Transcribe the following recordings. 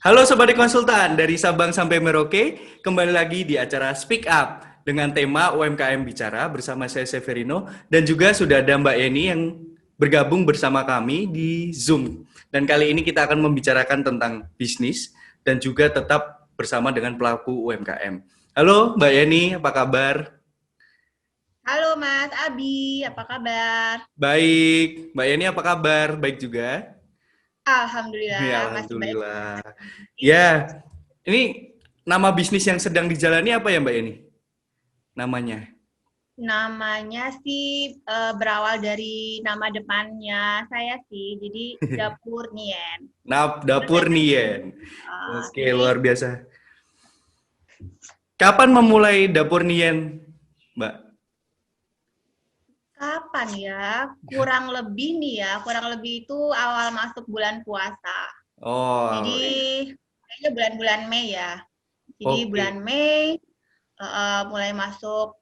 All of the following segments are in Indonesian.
Halo Sobat Konsultan, dari Sabang sampai Merauke, kembali lagi di acara Speak Up dengan tema UMKM Bicara bersama saya Severino dan juga sudah ada Mbak Eni yang bergabung bersama kami di Zoom. Dan kali ini kita akan membicarakan tentang bisnis dan juga tetap bersama dengan pelaku UMKM. Halo Mbak Eni, apa kabar? Halo Mas Abi, apa kabar? Baik, Mbak Eni apa kabar? Baik juga? Ya, Alhamdulillah, masih baik. Alhamdulillah. Ya, ini nama bisnis yang sedang dijalani apa ya Mbak Eni? Namanya? Namanya sih berawal dari nama depannya saya sih, jadi Dapur Nien. Dapur Sebenarnya Nien. Oke, jadi luar biasa. Kapan memulai Dapur Nien, Mbak? kapan ya? Kurang lebih itu awal masuk bulan puasa. Jadi Oh, iya. kayaknya bulan-bulan Mei ya. Jadi bulan Oke. Mei mulai masuk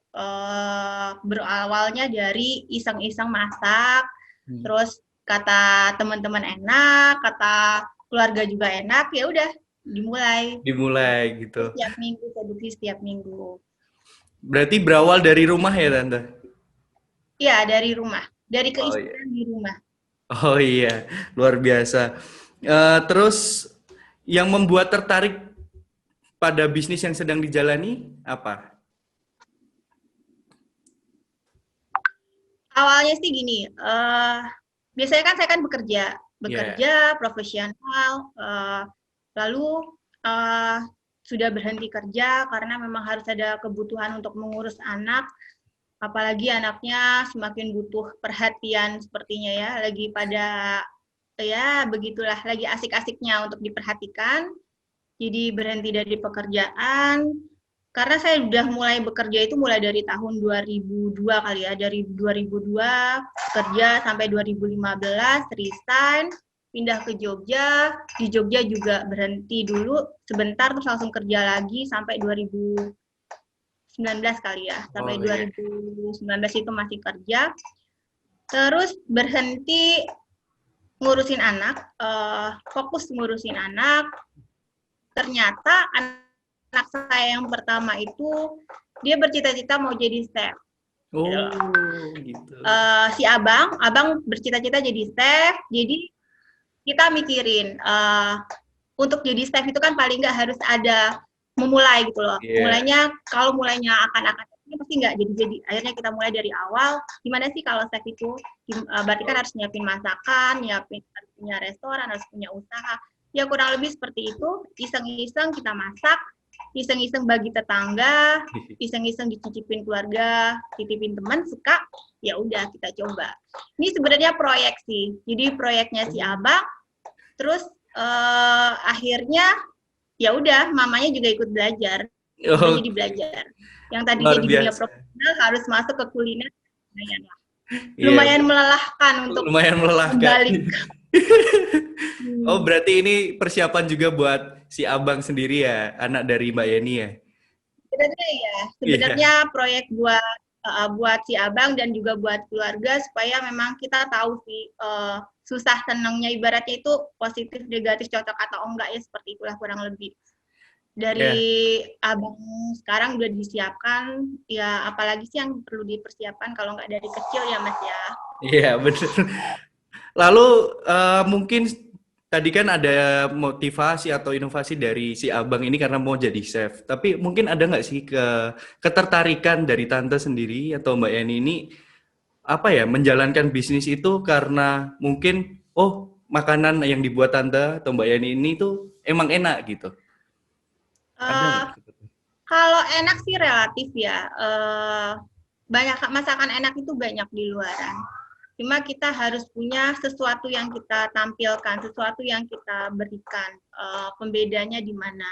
berawalnya dari iseng-iseng masak, Hmm. terus kata teman-teman enak, kata keluarga juga enak, ya udah dimulai. Dimulai gitu. Terus setiap minggu produksi setiap minggu. Berarti berawal dari rumah ya, Tante? Iya, dari rumah, dari Oh iya. keisengan di rumah. Oh iya, luar biasa. Terus yang membuat tertarik pada bisnis yang sedang dijalani apa? Awalnya sih gini, biasanya kan saya kan bekerja, Ya. bekerja profesional, lalu uh, sudah berhenti kerja karena memang harus ada kebutuhan untuk mengurus anak, apalagi anaknya semakin butuh perhatian sepertinya ya, lagi pada ya begitulah, lagi asik-asiknya untuk diperhatikan. Jadi berhenti dari pekerjaan, karena saya udah mulai bekerja itu mulai dari tahun 2002 kali ya, dari 2002 kerja sampai 2015 resign, pindah ke Jogja, di Jogja juga berhenti dulu sebentar terus langsung kerja lagi sampai 2019 kali ya, sampai Oh iya. 2019 itu masih kerja, terus berhenti ngurusin anak, fokus ngurusin anak, ternyata anak saya yang pertama itu dia bercita-cita mau jadi chef. Gitu loh. Oh, gitu. Si abang bercita-cita jadi chef, jadi kita mikirin untuk jadi chef itu kan paling nggak harus ada memulai gitu loh. Iya. Mulainya kalau mulainya akan-akan ini pasti nggak jadi. Akhirnya kita mulai dari awal. Gimana sih kalau chef itu? Berarti kan harus nyiapin masakan, harus punya restoran, harus punya usaha. Ya kurang lebih seperti itu. Iseng-iseng kita masak, iseng-iseng bagi tetangga, iseng-iseng dicicipin keluarga, titipin teman suka, ya udah kita coba. Ini sebenarnya proyek sih. Jadi proyeknya si abang, terus akhirnya ya udah mamanya juga ikut belajar, kita Oh, jadi belajar. Yang tadinya luar di dunia biasa. profesional harus masuk ke kuliner, lumayan lah. Iya, Lumayan melelahkan untuk lumayan melelahkan. kembali. Oh, Hmm. berarti ini persiapan juga buat si abang sendiri ya, anak dari Mbak Yeni ya? Sebenarnya ya, Iya, sebenarnya proyek buat si abang dan juga buat keluarga supaya memang kita tahu sih susah senangnya ibaratnya itu positif negatif cocok atau enggak ya seperti itulah kurang lebih iya, dari abang sekarang udah disiapkan ya apalagi sih yang perlu dipersiapkan kalau nggak dari kecil ya mas ya. iya, benar. Lalu mungkin tadi kan ada motivasi atau inovasi dari si abang ini karena mau jadi chef. Tapi mungkin ada nggak sih ketertarikan dari tante sendiri atau Mbak Yeni ini apa ya menjalankan bisnis itu karena mungkin oh makanan yang dibuat tante atau Mbak Yani ini tuh emang enak gitu. Ada Uh, nggak? Kalau enak sih relatif ya. Banyak masakan enak itu banyak di luaran. Cuma kita harus punya sesuatu yang kita tampilkan, sesuatu yang kita berikan. Pembedanya di mana?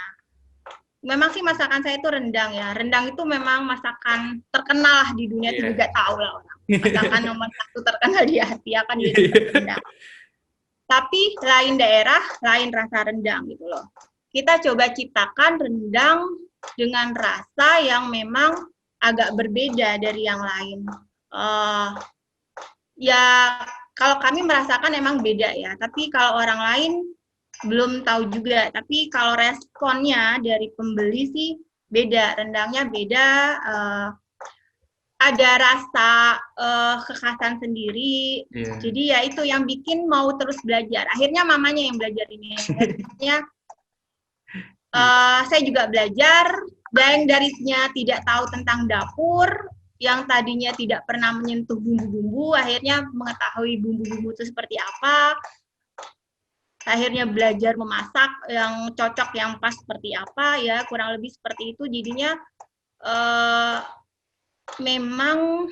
Memang sih masakan saya itu rendang ya. Rendang itu memang masakan terkenal di dunia itu Iya. juga tahu lah orang. Masakan nomor satu terkenal di Asia kan ya rendang. Tapi lain daerah, lain rasa rendang gitu loh. Kita coba ciptakan rendang dengan rasa yang memang agak berbeda dari yang lain. Uh, ya kalau kami merasakan emang beda ya. Tapi kalau orang lain belum tahu juga. Tapi kalau responnya dari pembeli sih beda, rendangnya beda. Ada rasa kekhasan sendiri. Iya. Jadi ya itu yang bikin mau terus belajar. Akhirnya mamanya yang belajar ini. Akhirnya saya juga belajar, dan darinya tidak tahu tentang dapur, yang tadinya tidak pernah menyentuh bumbu-bumbu, akhirnya mengetahui bumbu-bumbu itu seperti apa. Akhirnya belajar memasak yang cocok, yang pas seperti apa, ya kurang lebih seperti itu. Jadinya memang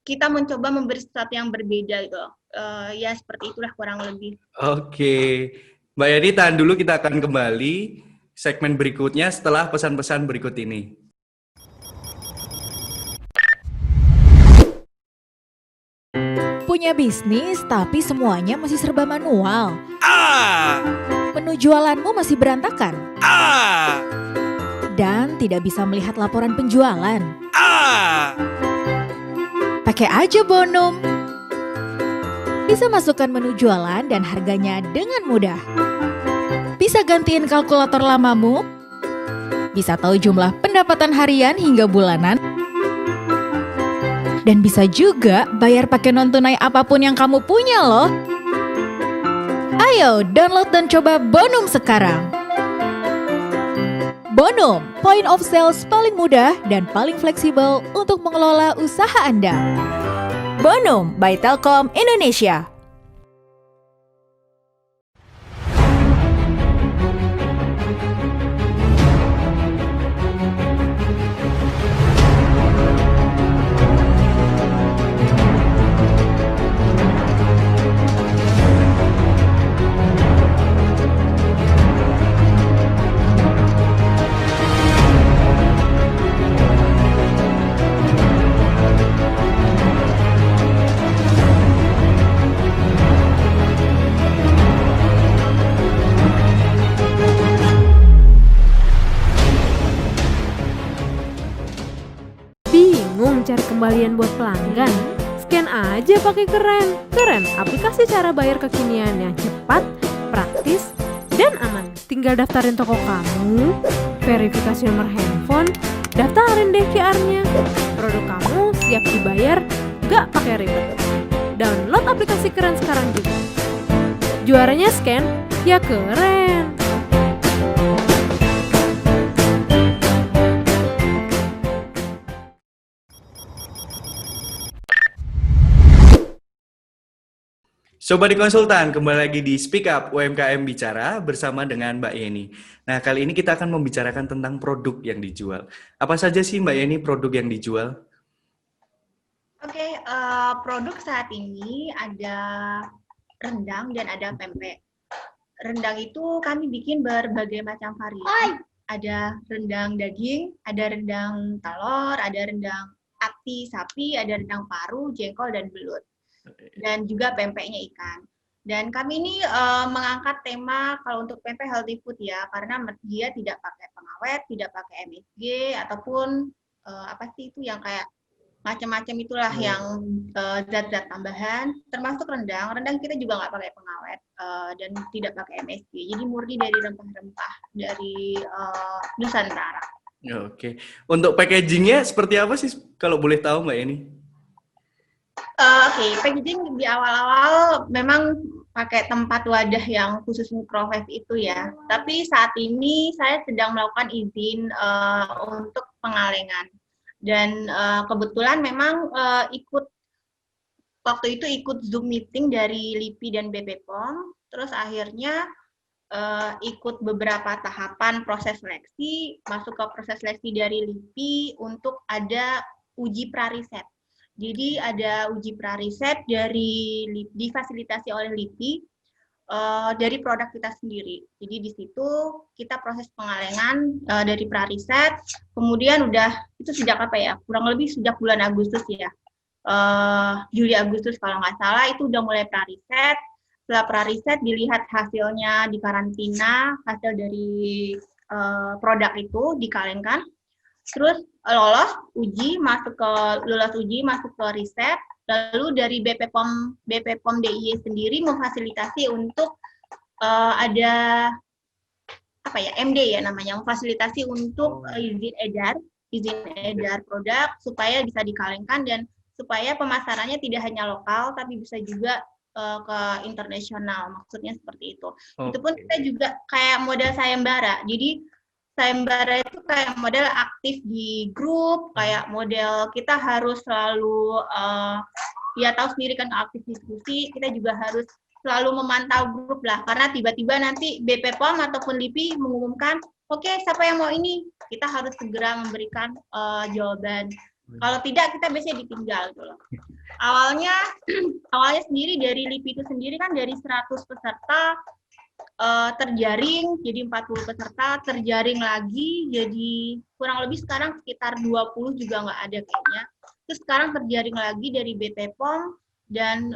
kita mencoba memberi sesuatu yang berbeda gitu. Ya seperti itulah kurang lebih. Oke, Mbak Yani tahan dulu, kita akan kembali segmen berikutnya setelah pesan-pesan berikut ini. Punya bisnis tapi semuanya masih serba manual. Menu jualanmu masih berantakan. Dan tidak bisa melihat laporan penjualan. Pakai aja Bonum. Bisa masukkan menu jualan dan harganya dengan mudah. Bisa gantiin kalkulator lamamu. Bisa tahu jumlah pendapatan harian hingga bulanan. Dan bisa juga bayar pakai non-tunai apapun yang kamu punya loh. Ayo download dan coba Bonum sekarang. Bonum, point of sales paling mudah dan paling fleksibel untuk mengelola usaha Anda. Bonum by Telkom Indonesia. Bingung cari kembalian buat pelanggan? Scan aja pakai Keren. Keren, aplikasi cara bayar kekinian yang cepat, praktis, dan aman. Tinggal daftarin toko kamu, verifikasi nomor handphone, daftarin deh QR-nya. Produk kamu siap dibayar, gak pakai ribet. Download aplikasi Keren sekarang juga. Juaranya scan, ya keren. Sobat Konsultan, kembali lagi di Speak Up UMKM Bicara bersama dengan Mbak Yeni. Nah, kali ini kita akan membicarakan tentang produk yang dijual. Apa saja sih Mbak Yeni produk yang dijual? Oke, produk saat ini ada rendang dan ada pempek. Rendang itu kami bikin berbagai macam varian. Ada rendang daging, ada rendang telur, ada rendang ati sapi, ada rendang paru, jengkol, dan belut. Dan juga pempeknya ikan. Dan kami ini mengangkat tema kalau untuk pempek healthy food ya, karena dia tidak pakai pengawet, tidak pakai MSG, ataupun apa sih itu yang kayak macam-macam itulah yang zat-zat tambahan, termasuk rendang. Rendang kita juga nggak pakai pengawet dan tidak pakai MSG. Jadi murni dari rempah-rempah dari Nusantara. Oke. Untuk packagingnya seperti apa sih kalau boleh tahu Mbak Yeni? Oke, packaging di awal-awal memang pakai tempat wadah yang khusus microwave itu ya. Tapi saat ini saya sedang melakukan izin untuk pengalengan. Dan kebetulan memang waktu itu ikut Zoom meeting dari LIPI dan BP POM. Terus akhirnya ikut beberapa tahapan proses seleksi, masuk ke proses seleksi dari LIPI untuk ada uji prariset. Jadi ada uji prariset difasilitasi oleh LIPI dari produk kita sendiri. Jadi di situ kita proses pengalengan dari prariset, kemudian udah itu sejak apa ya? Kurang lebih sejak bulan Agustus ya, Juli Agustus kalau nggak salah itu udah mulai prariset. Setelah prariset dilihat hasilnya di karantina, hasil dari produk itu dikalengkan. Terus lulus uji masuk ke riset, lalu dari BP POM DIY sendiri memfasilitasi untuk ada apa ya, MD ya namanya, memfasilitasi untuk izin edar produk supaya bisa dikalengkan dan supaya pemasarannya tidak hanya lokal tapi bisa juga ke internasional, maksudnya seperti itu. Itu pun kita juga kayak model sayembara. Jadi sayembara itu kayak model aktif di grup, kayak model kita harus selalu ya tahu sendiri kan aktif diskusi, kita juga harus selalu memantau grup lah, karena tiba-tiba nanti BP POM ataupun LIPI mengumumkan, oke, siapa yang mau ini? Kita harus segera memberikan jawaban. Kalau tidak, kita biasanya ditinggal gitu loh. Awalnya sendiri dari LIPI itu sendiri kan dari 100 peserta terjaring jadi 40 peserta, terjaring lagi jadi kurang lebih sekarang sekitar 20 juga nggak ada kayaknya. Terus sekarang terjaring lagi dari BP POM dan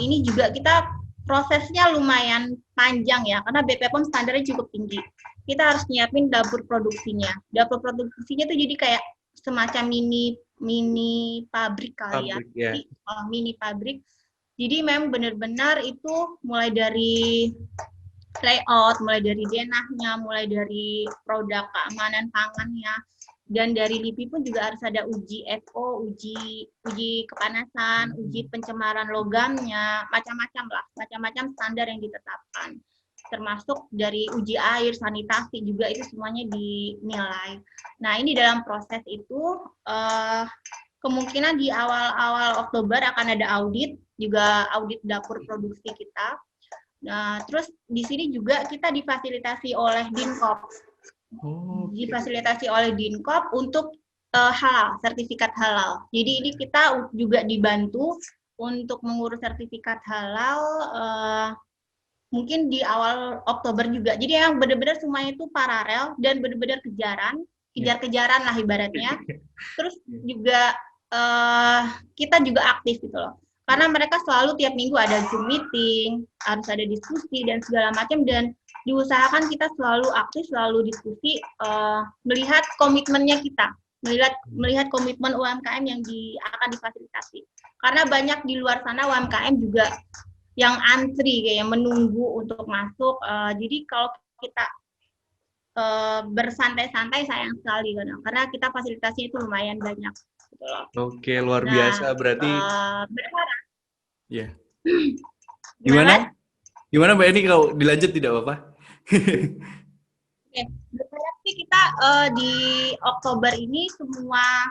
ini juga kita prosesnya lumayan panjang ya, karena BP POM standarnya cukup tinggi. Kita harus nyiapin dapur produksinya. Dapur produksinya tuh jadi kayak semacam mini pabrik kali ya. Yeah. Mini pabrik. Jadi memang benar-benar itu mulai dari layout, mulai dari denahnya, mulai dari produk keamanan pangannya, dan dari LIPI pun juga harus ada uji FO, uji kepanasan, uji pencemaran logamnya, macam-macam standar yang ditetapkan. Termasuk dari uji air, sanitasi juga itu semuanya dinilai. Nah, ini dalam proses itu kemungkinan di awal-awal Oktober akan ada audit, juga audit dapur produksi kita. Nah, terus di sini juga kita difasilitasi oleh Dinkop. Difasilitasi oleh Dinkop untuk halal, sertifikat halal. Jadi ini kita juga dibantu untuk mengurus sertifikat halal mungkin di awal Oktober juga. Jadi yang benar-benar semuanya itu paralel dan benar-benar kejar-kejaran lah ibaratnya. Terus juga kita juga aktif gitu loh. Karena mereka selalu tiap minggu ada Zoom meeting, harus ada diskusi dan segala macam, dan diusahakan kita selalu aktif, selalu diskusi, melihat komitmennya kita, melihat komitmen UMKM yang akan difasilitasi. Karena banyak di luar sana UMKM juga yang antri kayak menunggu untuk masuk. Jadi kalau kita bersantai-santai sayang sekali kan, karena kita fasilitasinya itu lumayan banyak. Gitu loh. Oke, luar biasa berarti. Berharap. Ya. Gimana Mbak Eni, kalau dilanjut tidak apa-apa? Oke, berharap sih kita di Oktober ini semua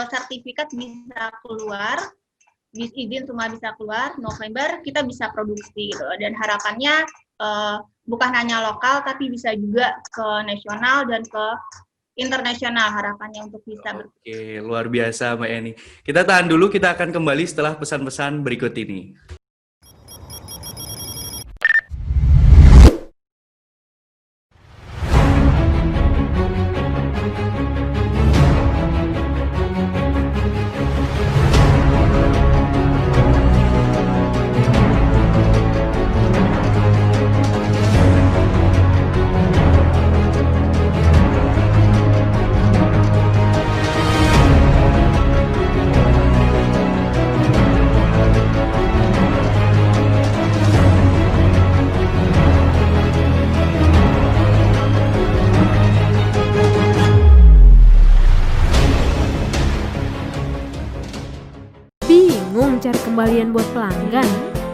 sertifikat bisa keluar, izin semua bisa keluar, November kita bisa produksi gitu. Dan harapannya bukan hanya lokal tapi bisa juga ke nasional dan ke internasional, harapannya untuk bisa Oke, luar biasa Mbak Eni. Kita tahan dulu, kita akan kembali setelah pesan-pesan berikut ini. Cari kembalian buat pelanggan?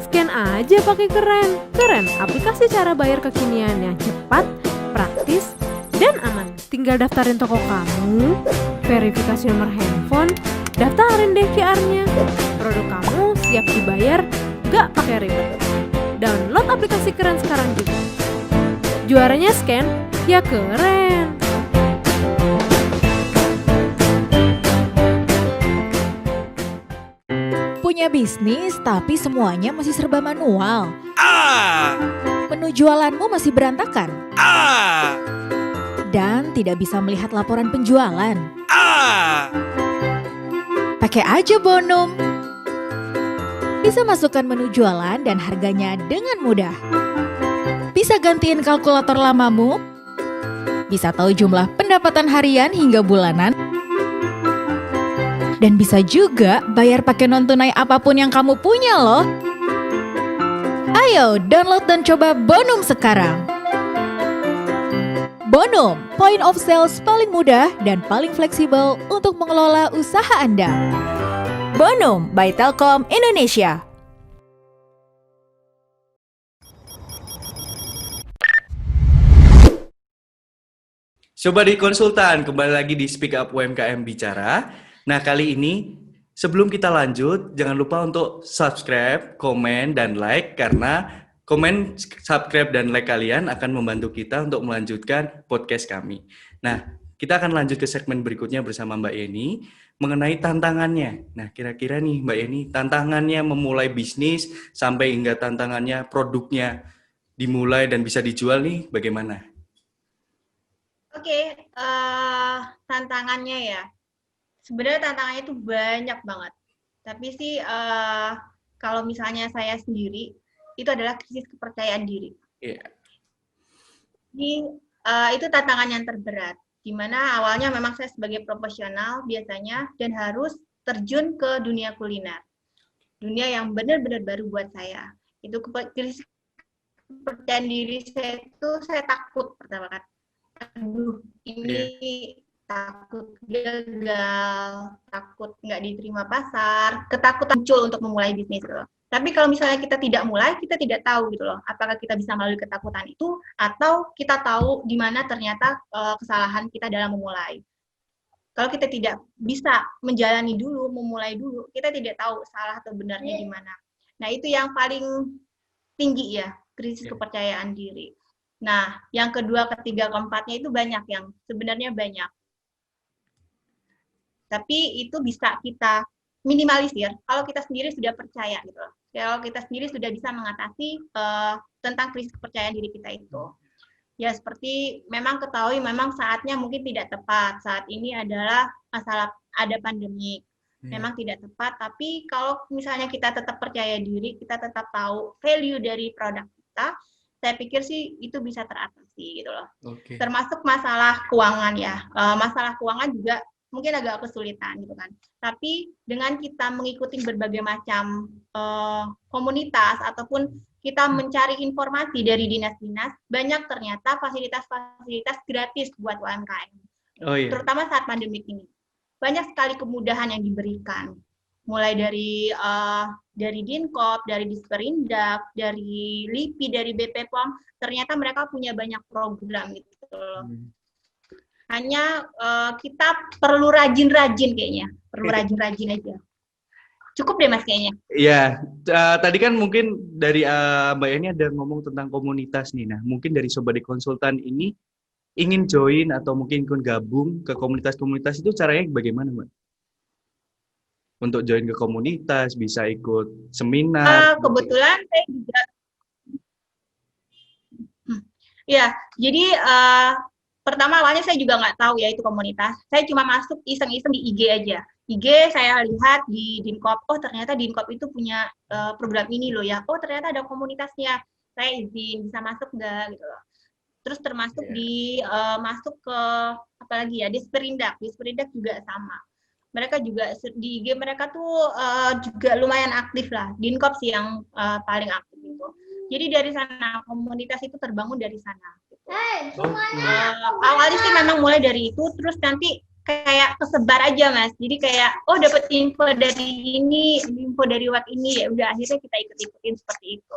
Scan aja pakai Keren. Keren, aplikasi cara bayar kekinian yang cepat, praktis, dan aman. Tinggal daftarin toko kamu, verifikasi nomor handphone, daftarin deh QR-nya. Produk kamu siap dibayar, gak pakai ribet. Download aplikasi Keren sekarang juga. Juaranya scan, ya keren. Punya bisnis tapi semuanya masih serba manual. Menu jualanmu masih berantakan. Dan tidak bisa melihat laporan penjualan. Pakai aja Bonum. Bisa masukkan menu jualan dan harganya dengan mudah. Bisa gantiin kalkulator lamamu. Bisa tahu jumlah pendapatan harian hingga bulanan. Dan bisa juga bayar pakai non tunai apapun yang kamu punya loh. Ayo download dan coba Bonum sekarang. Bonum, point of sales paling mudah dan paling fleksibel untuk mengelola usaha Anda. Bonum by Telkom Indonesia. Sobat di konsultan, kembali lagi di Speak Up UMKM Bicara. Nah, kali ini sebelum kita lanjut, jangan lupa untuk subscribe, komen, dan like, karena komen, subscribe, dan like kalian akan membantu kita untuk melanjutkan podcast kami. Nah, kita akan lanjut ke segmen berikutnya bersama Mbak Yeni mengenai tantangannya. Nah, kira-kira nih Mbak Yeni, tantangannya memulai bisnis sampai hingga tantangannya produknya dimulai dan bisa dijual nih, bagaimana? Oke, tantangannya ya. Sebenarnya tantangannya itu banyak banget. Tapi sih kalau misalnya saya sendiri, itu adalah krisis kepercayaan diri. Yeah. Jadi itu tantangan yang terberat. Di mana awalnya memang saya sebagai profesional biasanya dan harus terjun ke dunia kuliner. Dunia yang benar-benar baru buat saya. Itu krisis kepercayaan diri saya itu saya takut pertama kali. Aduh, ini takut gagal, takut nggak diterima pasar, ketakutan muncul untuk memulai bisnis gitu loh. Tapi kalau misalnya kita tidak mulai, kita tidak tahu gitu loh, apakah kita bisa melalui ketakutan itu, atau kita tahu di mana ternyata kesalahan kita dalam memulai. Kalau kita tidak bisa menjalani dulu, memulai dulu, kita tidak tahu salah atau benarnya di mana. Nah, itu yang paling tinggi ya, krisis kepercayaan diri. Nah, yang kedua, ketiga, keempatnya itu banyak yang sebenarnya banyak. Tapi itu bisa kita minimalisir kalau kita sendiri sudah percaya gitu. Kalau kita sendiri sudah bisa mengatasi tentang krisis kepercayaan diri kita itu. Ya seperti memang ketahui memang saatnya mungkin tidak tepat. Saat ini adalah masalah ada pandemi. Memang tidak tepat, tapi kalau misalnya kita tetap percaya diri, kita tetap tahu value dari produk kita, saya pikir sih itu bisa teratasi gitu loh. Okay. Termasuk masalah keuangan ya. Masalah keuangan juga mungkin agak kesulitan gitu kan. Tapi dengan kita mengikuti berbagai macam komunitas ataupun kita mencari informasi dari dinas-dinas, banyak ternyata fasilitas-fasilitas gratis buat UMKM. Oh, iya. Terutama saat pandemi ini. Banyak sekali kemudahan yang diberikan. Mulai dari Dinkop, dari Disperindak, dari LIPI, dari BP POM, ternyata mereka punya banyak program gitu loh. Hanya kita perlu rajin-rajin kayaknya, perlu rajin-rajin aja. Cukup deh Mas kayaknya. Iya, tadi kan mungkin dari Mbak Yani ada ngomong tentang komunitas nih. Nah, mungkin dari Sobat Konsultan ini ingin join atau mungkin ikut gabung ke komunitas-komunitas itu caranya bagaimana, Mbak? Untuk join ke komunitas, bisa ikut seminar. Kebetulan saya juga, ya, jadi pertama awalnya saya juga nggak tahu ya itu komunitas. Saya cuma masuk iseng-iseng di IG aja. IG saya lihat di Dinkop, oh ternyata Dinkop itu punya program ini loh ya. Oh ternyata ada komunitasnya. Saya izin bisa masuk nggak gitu loh. Terus termasuk masuk ke apalagi ya Disperindak. Disperindak juga sama. Mereka juga di IG mereka tuh juga lumayan aktif lah. Dinkop sih yang paling aktif itu. Jadi dari sana komunitas itu terbangun dari sana. Awalnya sih memang mulai dari itu, terus nanti kayak kesebar aja Mas. Jadi kayak oh dapat info dari ini, info dari WhatsApp ini, ya udah akhirnya kita ikut-ikutin seperti itu.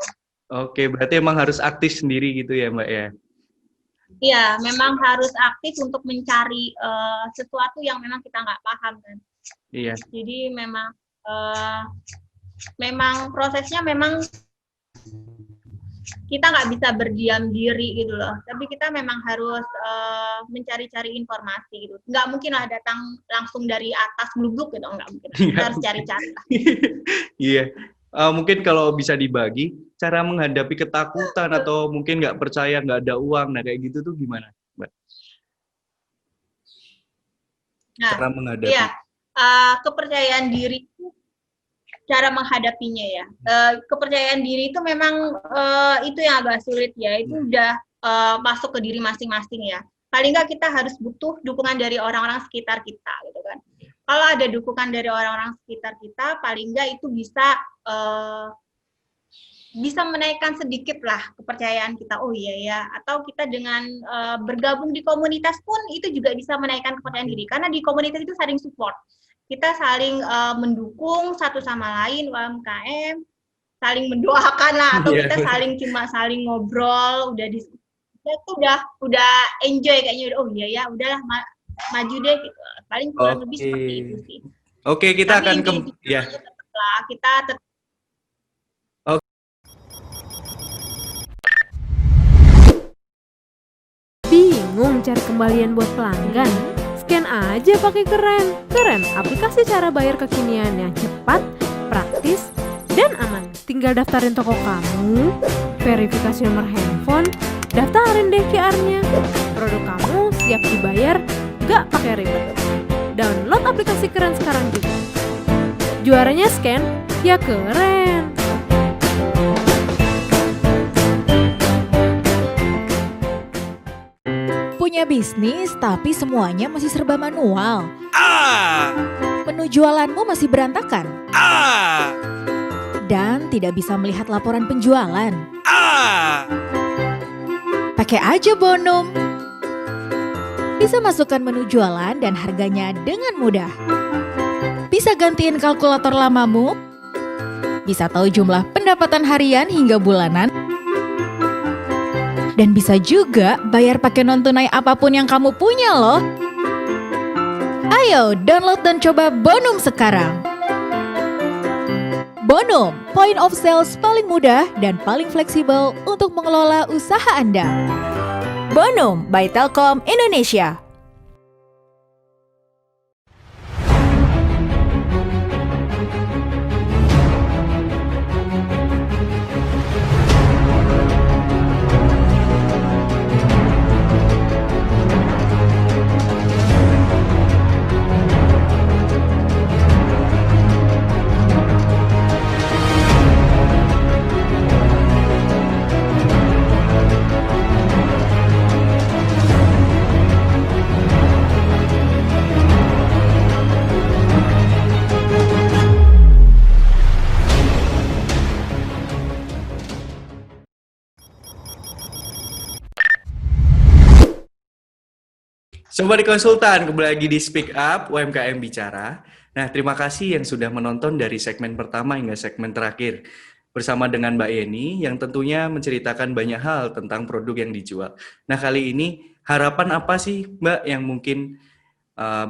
Oke, berarti emang harus aktif sendiri gitu ya Mbak ya? Iya, memang harus aktif untuk mencari sesuatu yang memang kita nggak paham kan. Iya. Jadi memang prosesnya memang kita nggak bisa berdiam diri gitu loh. Tapi kita memang harus mencari-cari informasi gitu. Nggak mungkin lah datang langsung dari atas blubuk gitu, nggak mungkin. Kita harus cari-cari. Iya. Mungkin kalau bisa dibagi, cara menghadapi ketakutan atau mungkin nggak percaya, nggak ada uang, nah kayak gitu tuh gimana, Mbak? Nah, cara menghadapi. Iya, kepercayaan diri itu cara menghadapinya ya. Kepercayaan diri itu memang itu yang agak sulit ya. Itu udah masuk ke diri masing-masing ya. Paling nggak kita harus butuh dukungan dari orang-orang sekitar kita gitu kan. Kalau ada dukungan dari orang-orang sekitar kita, paling nggak itu bisa bisa menaikkan sedikit lah kepercayaan kita. Oh iya ya, atau kita dengan bergabung di komunitas pun itu juga bisa menaikkan kepercayaan diri. Karena di komunitas itu saling support. Kita saling mendukung satu sama lain UMKM, saling mendoakan lah, atau kita saling ngobrol, udah diskusi. Itu udah enjoy kayaknya. Oh iya ya, udahlah maju deh gitu. Paling kurang lebih seperti itu sih. Oke, kita Tapi akan ya tetaplah kita Bingung cari kembalian buat pelanggan? Scan aja pakai Keren. Keren, aplikasi cara bayar kekinian yang cepat, praktis, dan aman. Tinggal daftarin toko kamu, verifikasi nomor handphone, daftarin deh QR-nya. Produk kamu siap dibayar, gak pakai ribet. Download aplikasi Keren sekarang juga. Juaranya scan, ya keren. Punya bisnis tapi semuanya masih serba manual. Menu jualanmu masih berantakan. Dan tidak bisa melihat laporan penjualan. Pakai aja Bonum. Bisa masukkan menu jualan dan harganya dengan mudah. Bisa gantiin kalkulator lamamu. Bisa tahu jumlah pendapatan harian hingga bulanan. Dan bisa juga bayar pakai non-tunai apapun yang kamu punya loh. Ayo download dan coba Bonum sekarang. Bonum, point of sales paling mudah dan paling fleksibel untuk mengelola usaha Anda. Bonum by Telkom Indonesia. Sobat Konsultan, kembali lagi di Speak Up, UMKM Bicara. Nah, terima kasih yang sudah menonton dari segmen pertama hingga segmen terakhir. Bersama dengan Mbak Yeni, yang tentunya menceritakan banyak hal tentang produk yang dijual. Nah, kali ini harapan apa sih Mbak yang mungkin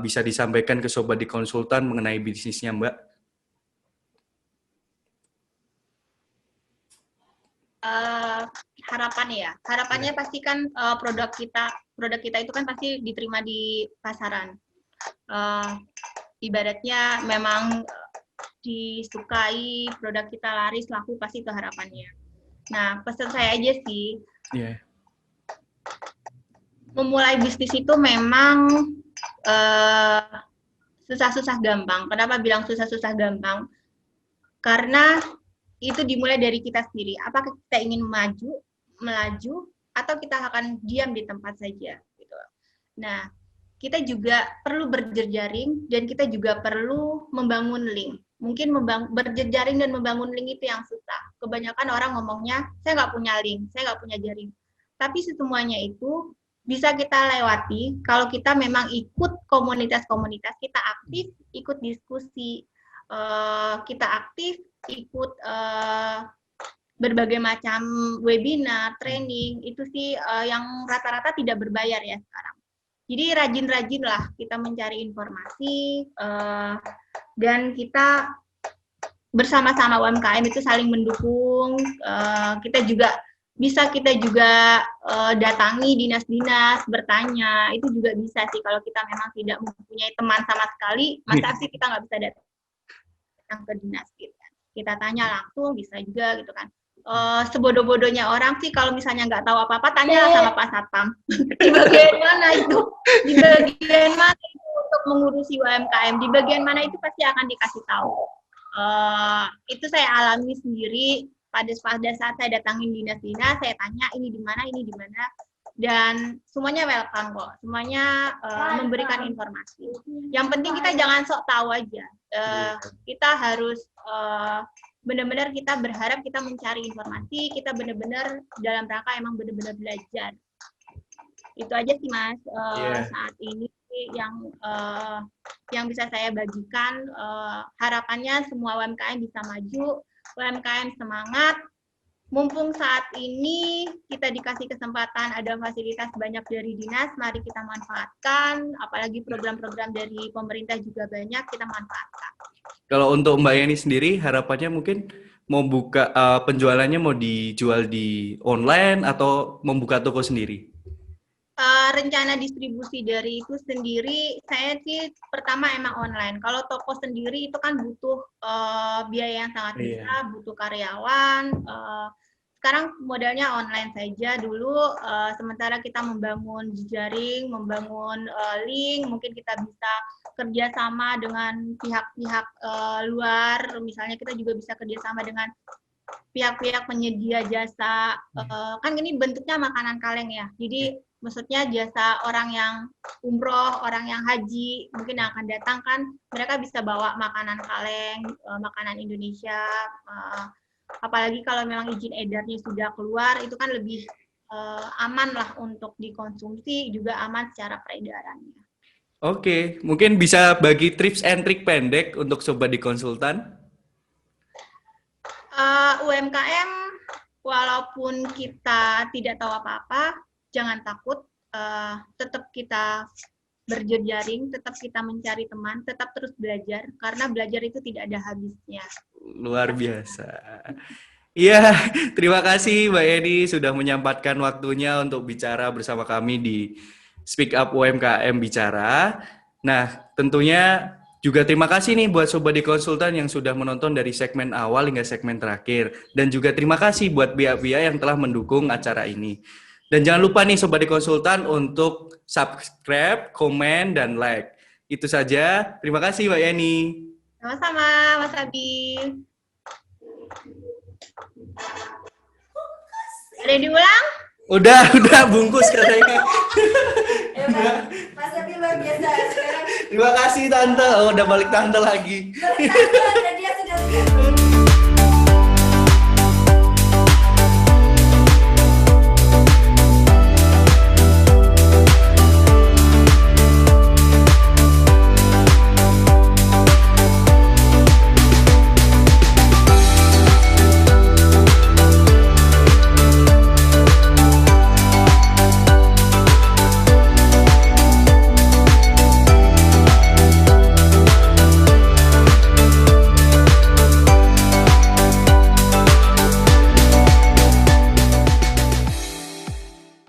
bisa disampaikan ke Sobat di Konsultan mengenai bisnisnya Mbak? Harapannya pasti kan produk kita itu kan pasti diterima di pasaran. Ibaratnya memang disukai, produk kita laris, laku, pasti itu harapannya. Nah, pesan saya aja sih, memulai bisnis itu memang susah-susah gampang. Kenapa bilang susah-susah gampang? Karena itu dimulai dari kita sendiri. Apakah kita ingin melaju, atau kita akan diam di tempat saja? Gitu. Nah, kita juga perlu berjejaring dan kita juga perlu membangun link. Mungkin berjejaring dan membangun link itu yang susah. Kebanyakan orang ngomongnya, saya nggak punya link, saya nggak punya jaring. Tapi semuanya itu bisa kita lewati kalau kita memang ikut komunitas-komunitas, kita aktif, ikut diskusi, kita aktif, ikut berbagai macam webinar, training, itu sih yang rata-rata tidak berbayar ya sekarang. Jadi rajin-rajinlah kita mencari informasi dan kita bersama-sama UMKM itu saling mendukung. Kita juga datangi dinas-dinas, bertanya, itu juga bisa sih kalau kita memang tidak mempunyai teman sama sekali, masa sih kita nggak bisa datang ke dinas gitu. Kita tanya langsung, bisa juga gitu kan. Sebodoh-bodohnya orang sih kalau misalnya nggak tahu apa-apa, tanyalah sama Pak Satpam. Di bagian mana itu? Di bagian mana itu untuk mengurusi UMKM? Di bagian mana itu pasti akan dikasih tahu. Itu saya alami sendiri pada saat saya datangin dinas-dinas, saya tanya ini di mana, dan semuanya welcome kok, semuanya memberikan informasi. Yang penting kita jangan sok tahu aja, kita harus benar-benar kita berharap kita mencari informasi, kita benar-benar dalam rangka emang benar-benar belajar. Itu aja sih Mas saat ini yang bisa saya bagikan. Harapannya semua UMKM bisa maju, UMKM semangat. Mumpung saat ini kita dikasih kesempatan ada fasilitas banyak dari dinas, mari kita manfaatkan. Apalagi program-program dari pemerintah juga banyak, kita manfaatkan. Kalau untuk Mbak Yeni sendiri, harapannya mungkin mau buka penjualannya mau dijual di online atau membuka toko sendiri? Rencana distribusi dari itu sendiri, saya sih pertama emang online. Kalau toko sendiri itu kan butuh biaya yang sangat besar, butuh karyawan. Sekarang modalnya online saja dulu, sementara kita membangun jejaring, membangun link, mungkin kita bisa kerjasama dengan pihak-pihak luar, misalnya kita juga bisa kerjasama dengan pihak-pihak penyedia jasa, kan ini bentuknya makanan kaleng ya, jadi maksudnya jasa orang yang umroh, orang yang haji, mungkin yang akan datang kan, mereka bisa bawa makanan kaleng, makanan Indonesia, apalagi kalau memang izin edarnya sudah keluar, itu kan lebih aman lah untuk dikonsumsi, juga aman secara peredarannya. Oke, mungkin bisa bagi tips and trik pendek untuk Sobat di Konsultan? UMKM, walaupun kita tidak tahu apa-apa, jangan takut, tetap kita berjejaring, tetap kita mencari teman, tetap terus belajar, karena belajar itu tidak ada habisnya. Luar biasa. Iya, terima kasih Mbak Yeni sudah menyempatkan waktunya untuk bicara bersama kami di Speak Up UMKM Bicara. Nah, tentunya juga terima kasih nih buat Sobat di Konsultan yang sudah menonton dari segmen awal hingga segmen terakhir. Dan juga terima kasih buat pihak-pihak yang telah mendukung acara ini. Dan jangan lupa nih Sobat di Konsultan untuk subscribe, komen, dan like. Itu saja. Terima kasih Mbak Yeni. Sama-sama, Mas Abi. Ada yang diulang? Udah bungkus katanya. Mas Abi luar biasa sekarang. Terima kasih Tante. Oh, udah balik Tante lagi. Dia sudah